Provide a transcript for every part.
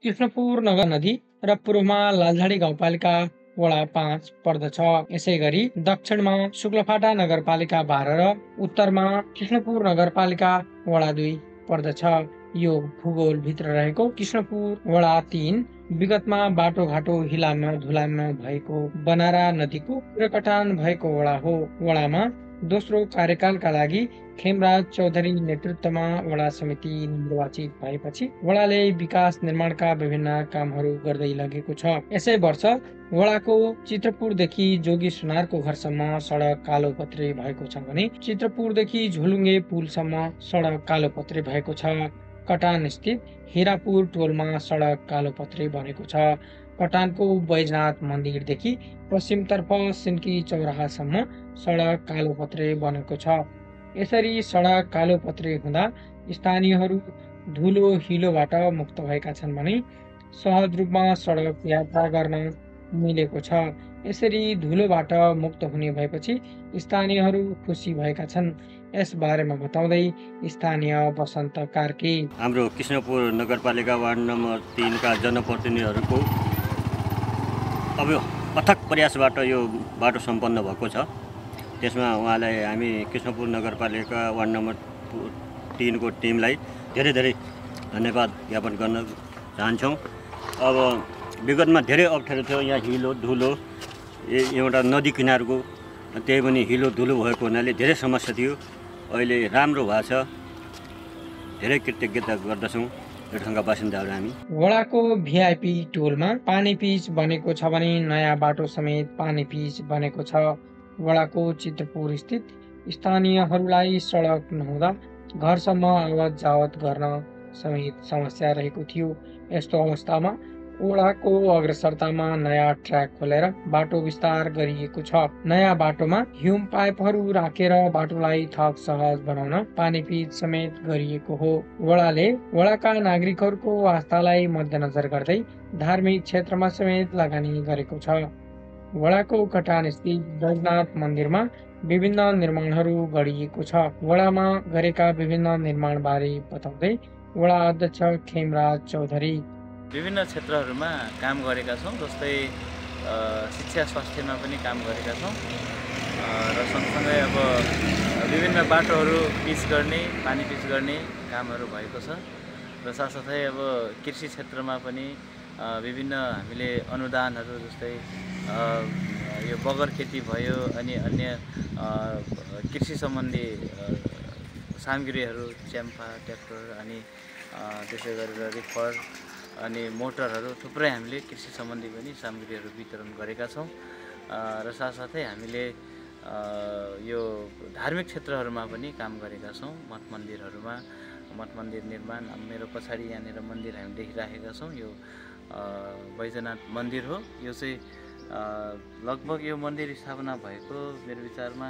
कृष्णपुर नगर नदी र पूर्वमा लालझाडी गाउँपालिका वडा 5 पर्दछ। यसै गरी दक्षिणमा शुक्लफाटा नगरपालिका 12 र उत्तरमा कृष्णपुर नगरपालिका वडा 2 पर्दछ। यो भूगोलभित्र रहेको कृष्णपुर वडा 3 विगतमा बाटोघाटो हिलाम्न धुलाम्न भएको बनारा नदीको पुनर्कटान भएको वडा हो। वडामा दोस्रो कार्यकालका लागि खेमराज चौधरी नेतृत्वमा वडा समिति निर्वाचित भएपछि वडाले विकास निर्माणका विभिन्न कामहरू गर्दै लगेको छ। यसै वर्ष वडाको चित्रपुरदेखि जोगी सुनारको घरसम्म सडक कालोपत्रे भएको छ भने चित्रपुरदेखि झोलुङ्गे पुलसम्म सडक कालोपत्रे भएको छ। कटान स्थित हिरापुर टोलमा सडक कालोपत्रे बनेको छ। कटानको बैजनाथ मन्दिरदेखि पश्चिमतर्फ सिन्की चौराहासम्म सडक कालोपत्रे बनेको छ। यसरी सडक कालोपत्रे हुँदा स्थानीयहरू धुलो हिलोबाट मुक्त भएका छन् भने सहज रूपमा सडक यात्रा गर्न मिलेको छ। यसरी धुलोबाट मुक्त हुने भएपछि स्थानीयहरू खुसी भएका छन्। यस बारेमा बताउँदै स्थानीय बसन्त कार्की, हाम्रो कृष्णपुर नगरपालिका वार्ड नम्बर 3 का जनप्रतिनिधिहरूको अब अथक प्रयासबाट यो बाटो सम्पन्न भएको छ। त्यसमा उहाँलाई हामी कृष्णपुर नगरपालिका वार्ड नम्बर 3 को टिमलाई धेरै धेरै धन्यवाद ज्ञापन गर्न चाहन्छौँ। अब विगतमा धेरै अप्ठ्यारो थियो, यहाँ हिलो धुलो एउटा नदी किनारको त्यही पनि हिलो धुलो भएको हुनाले धेरै समस्या थियो। अहिले राम्रो भएको छ, धेरै कृतज्ञता गर्दछौँ यो ठाउँका बासिन्दाहरू हामी। वडाको भिआइपी टोलमा पानी पिच बनेको छ भने नयाँ बाटो समेत पानी पिच बनेको छ। वडाको चित्रपुर स्थित स्थानीयहरूलाई सडक नहुँदा घरसम्म आवत जावत गर्न समेत समस्या रहेको थियो। यस्तो अवस्थामा वडाको अग्रसरतामा नयाँ ट्र्याक खोलेर बाटो विस्तार गरिएको छ। नयाँ बाटोमा ह्युम पाइपहरू राखेर बाटोलाई थप सहज बनाउन पानी पिच समेत गरिएको हो। वडाले वडाका नागरिकहरूको आस्थालाई मध्यनजर गर्दै धार्मिक क्षेत्रमा समेत लगानी गरेको छ। वडाको कटान स्थित बैजनाथ मन्दिरमा विभिन्न निर्माणहरू गरिएको छ। वडामा गरेका विभिन्न निर्माणबारे बताउँदै वडा अध्यक्ष खेमराज चौधरी, विभिन्न क्षेत्रहरूमा काम गरेका छौँ, जस्तै शिक्षा स्वास्थ्यमा पनि काम गरेका छौँ र सँगसँगै अब विभिन्न बाटोहरू पिच गर्ने पानी पिच गर्ने कामहरू भएको छ र साथसाथै अब कृषि क्षेत्रमा पनि विभिन्न हामीले अनुदानहरू जस्तै यो बगर खेती भयो अनि अन्य कृषि सम्बन्धी सामग्रीहरू च्याम्पा ट्र्याक्टर अनि त्यसै गरेर रिफर अनि मोटरहरू थुप्रै हामीले कृषि सम्बन्धी पनि सामग्रीहरू वितरण गरेका छौँ र साथसाथै हामीले यो धार्मिक क्षेत्रहरूमा पनि काम गरेका छौँ। मठ मन्दिरहरूमा मठ मन्दिर निर्माण, मेरो पछाडि यहाँनिर मन्दिर हामी देखिराखेका छौँ, यो बैजनाथ मन्दिर हो। यो चाहिँ लगभग यो मन्दिर स्थापना भएको मेरो विचारमा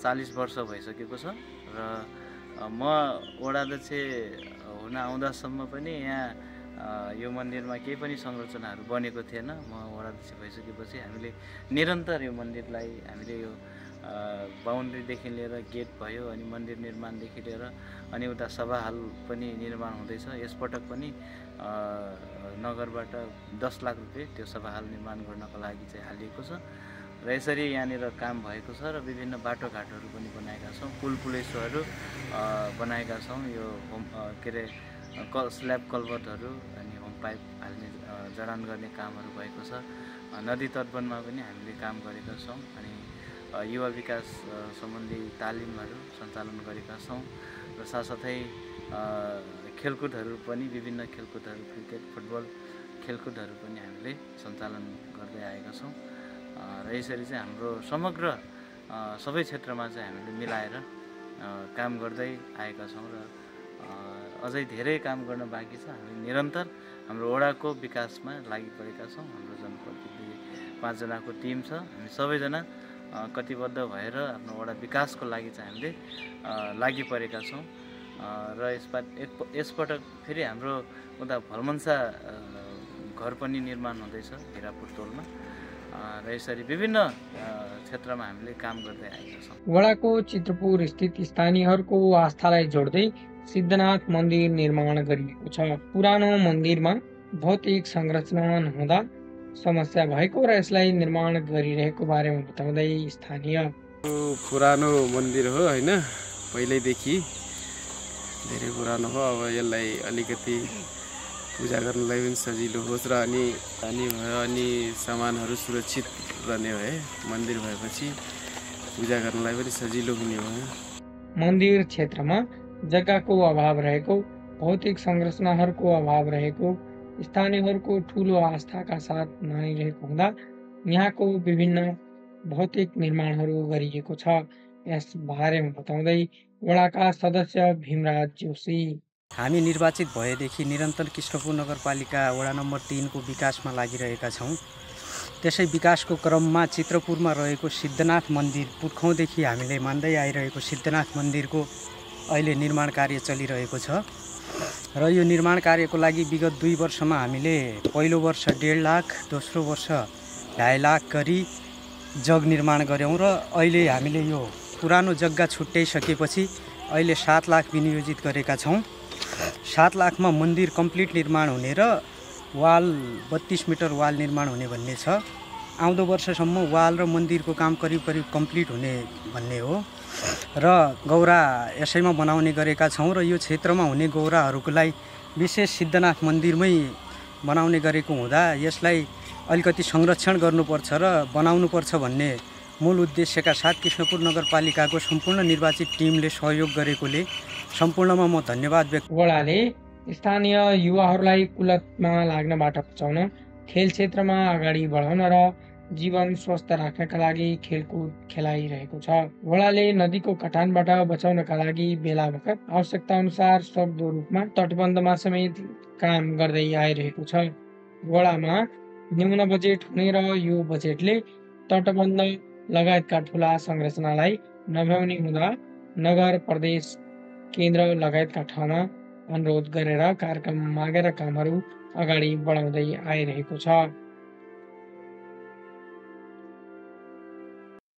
40 वर्ष भइसकेको छ र म वडाध्यक्ष हुन आउँदासम्म पनि यहाँ यो मन्दिरमा केही पनि संरचनाहरू बनेको थिएन। म वडाध्यक्ष भइसकेपछि हामीले निरन्तर यो मन्दिरलाई हामीले यो बााउन्ड्रीदेखि लिएर गेट भयो अनि मन्दिर निर्माणदेखि लिएर अनि उता सभा हल पनि निर्माण हुँदैछ। यसपटक पनि नगरबाट 10 लाख रुपियाँ त्यो सभा हल निर्माण गर्नको लागि चाहिँ हालिएको छ र यसरी यहाँनिर काम भएको छ र विभिन्न बाटोघाटोहरू पनि बनाएका छौँ, पुलपुलेसोहरू बनाएका छौँ। यो के अरे स्ल्याब कल्भर्टहरू अनि होम पाइप हाल्ने जडान गर्ने कामहरू भएको छ। नदी तटबनमा पनि हामीले काम गरेका छौँ अनि युवा विकास सम्बन्धी तालिमहरू सञ्चालन गरेका छौँ र साथसाथै खेलकुदहरू पनि विभिन्न खेलकुदहरू क्रिकेट फुटबल खेलकुदहरू पनि हामीले सञ्चालन गर्दै आएका छौँ र यसरी चाहिँ हाम्रो समग्र सबै क्षेत्रमा चाहिँ हामीले मिलाएर काम गर्दै आएका छौँ र अझै धेरै काम गर्न बाँकी छ। हामी निरन्तर हाम्रो वडाको विकासमा लागि परेका छौँ। हाम्रो जनप्रतिनिधि 5 जनाको टिम छ। हामी सबैजना कटिबद्ध भएर आफ्नो वडा विकासको लागि चाहिँ हामीले लागि परेका छौँ र यसपटक फेरि हाम्रो उता भलमन्सा घर पनि निर्माण हुँदैछ हिरापुर टोलमा र यसरी विभिन्न क्षेत्रमा हामीले काम गर्दै आएका छौँ। वडाको चित्रपुर स्थित स्थानीयहरूको आस्थालाई जोड्दै सिद्धनाथ मन्दिर निर्माण गरिएको छ। पुरानो मन्दिरमा भौतिक संरचना नहुँदा समस्या भएको र यसलाई निर्माण गरिरहेको बारेमा बताउँदै स्थानीय पुरानो मन्दिर हो होइन, पहिल्यैदेखि धेरै पुरानो हो। अब यसलाई अलिकति पूजा गर्नलाई पनि सजिलो होस् र अनि भयो अनि सामानहरू सुरक्षित रहने भए मन्दिर भएपछि पूजा गर्नलाई पनि सजिलो हुने भयो। मन्दिर क्षेत्रमा जग्गाको अभाव रहेको, भौतिक संरचनाहरूको अभाव रहेको, स्थानीयहरूको ठुलो आस्थाका साथ मानिरहेको हुँदा यहाँको विभिन्न भौतिक निर्माणहरू गरिएको छ। यस बारेमा बताउँदै वडाका सदस्य भीमराज जोशी, हामी निर्वाचित भएदेखि निरन्तर कृष्णपुर नगरपालिका वडा नम्बर 3 को विकासमा लागिरहेका छौँ। त्यसै विकासको क्रममा चित्रपुरमा रहेको सिद्धनाथ मन्दिर, पुर्खौँदेखि हामीले मान्दै आइरहेको सिद्धनाथ मन्दिरको अहिले निर्माण कार्य चलिरहेको छ र यो निर्माण कार्यको लागि विगत 2 वर्षमा हामीले पहिलो वर्ष 1.5 लाख, दोस्रो वर्ष 2.5 लाख गरी जग निर्माण गऱ्यौँ र अहिले हामीले यो पुरानो जग्गा छुट्याइसकेपछि अहिले 7 लाख विनियोजित गरेका छौँ। 7 लाखमा मन्दिर कम्प्लिट निर्माण हुने र वाल 32 मिटर वाल निर्माण हुने भन्ने छ। आउँदो वर्षसम्म वाल र मन्दिरको काम करिब कम्प्लिट हुने भन्ने हो र गौरा यसैमा बनाउने गरेका छौँ र यो क्षेत्रमा हुने गौराहरूको लागि विशेष सिद्धनाथ मन्दिरमै बनाउने गरेको हुँदा यसलाई अलिकति संरक्षण गर्नुपर्छ र बनाउनुपर्छ भन्ने मूल उद्देश्यका साथ कृष्णपुर नगरपालिकाको सम्पूर्ण निर्वाचित टिमले सहयोग गरेकोले सम्पूर्णमा म धन्यवाद व्यक्त। वडाले स्थानीय युवाहरूलाई कुलतमा लाग्नबाट बचाउन, खेल क्षेत्रमा अगाडि बढाउन र जीवन स्वस्थ राख्नका लागि खेलकुद खेलाइरहेको छ। वडाले नदीको कटानबाट बचाउनका लागि बेला बखत आवश्यकता अनुसार सक्दो रूपमा तटबन्धमा समेत काम गर्दै आइरहेको छ। वडामा न्यून बजेट हुने र यो बजेटले तटबन्ध लगायतका ठुला संरचनालाई नभ्याउने हुँदा नगर, प्रदेश, केन्द्र लगायतका ठाउँमा अनुरोध गरेर कार्यक्रम मागेर कामहरू अगाडि बढाउँदै आइरहेको छ।